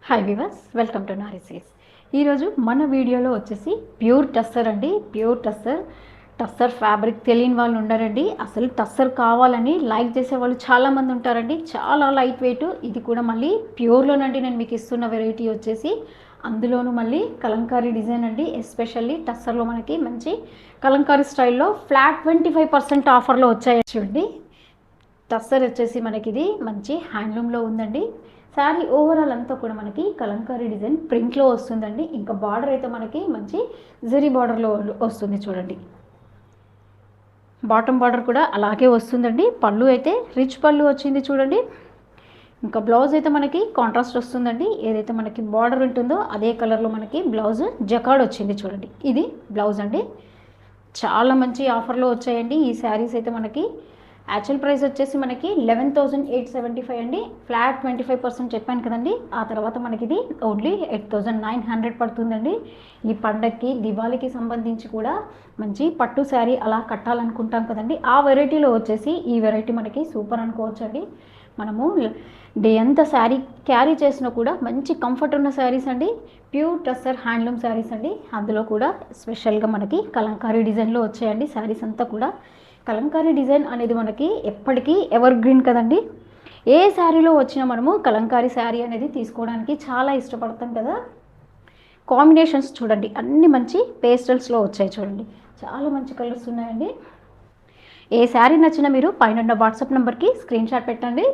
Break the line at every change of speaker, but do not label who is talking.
Hi viewers, welcome to నారిసీస్. ఈరోజు మన వీడియోలో వచ్చేసి ప్యూర్ టస్సర్ అండి. ప్యూర్ టస్సర్ ఫ్యాబ్రిక్ తెలియని వాళ్ళు ఉండరండి. అసలు టస్సర్ కావాలని లైక్ చేసే వాళ్ళు చాలామంది ఉంటారండి. చాలా లైట్ వెయిట్. ఇది కూడా మళ్ళీ ప్యూర్లోనండి. నేను మీకు ఇస్తున్న వెరైటీ వచ్చేసి అందులోనూ మళ్ళీ కలంకారీ డిజైన్ అండి. ఎస్పెషల్లీ టస్సర్లో మనకి మంచి కలంకారీ స్టైల్లో ఫ్లాట్ 25% ఆఫర్లో వచ్చాయి చూడండి. టస్సర్ వచ్చేసి మనకి ఇది మంచి హ్యాండ్లూమ్లో ఉందండి. శారీ ఓవరాల్ అంతా కూడా మనకి కలంకారీ డిజైన్ ప్రింట్లో వస్తుందండి. ఇంకా బార్డర్ అయితే మనకి మంచి జరీ బార్డర్లో వస్తుంది చూడండి. బాటమ్ బార్డర్ కూడా అలాగే వస్తుందండి. పళ్ళు అయితే రిచ్ పళ్ళు వచ్చింది చూడండి. ఇంకా బ్లౌజ్ అయితే మనకి కాంట్రాస్ట్ వస్తుందండి. ఏదైతే మనకి బార్డర్ ఉంటుందో అదే కలర్లో మనకి బ్లౌజ్ జకాడ్ వచ్చింది చూడండి. ఇది బ్లౌజ్ అండి. చాలా మంచి ఆఫర్లో వచ్చాయండి ఈ శారీస్ అయితే. మనకి యాక్చువల్ ప్రైస్ వచ్చేసి మనకి 11,875 అండి. ఫ్లాట్ 25% చెప్పాను కదండి. ఆ తర్వాత మనకి ఇది ఓన్లీ 8,900 పడుతుందండి. ఈ పండగకి దివాళీకి సంబంధించి కూడా మంచి పట్టు శారీ అలా కట్టాలనుకుంటాం కదండి. ఆ వెరైటీలో వచ్చేసి ఈ వెరైటీ మనకి సూపర్ అనుకోవచ్చండి. మనము డే అంతా శారీ క్యారీ చేసినా కూడా మంచి కంఫర్ట్ ఉన్న శారీస్ అండి. ప్యూర్ టస్సర్ హ్యాండ్లూమ్ శారీస్ అండి. అందులో కూడా స్పెషల్గా మనకి కలంకారీ డిజైన్లో వచ్చాయండి శారీస్ అంతా కూడా. కలంకారీ డిజైన్ అనేది మనకి ఎప్పటికీ ఎవర్ గ్రీన్ కదండి. ఏ శారీలో వచ్చినా మనము కలంకారీ శారీ అనేది తీసుకోవడానికి చాలా ఇష్టపడతాం కదా. కాంబినేషన్స్ చూడండి, అన్ని మంచి పేస్టల్స్లో వచ్చాయి చూడండి. చాలా మంచి కలర్స్ ఉన్నాయండి. ఏ శారీ నచ్చినా మీరు పైన వాట్సాప్ నెంబర్కి స్క్రీన్ షాట్ పెట్టండి.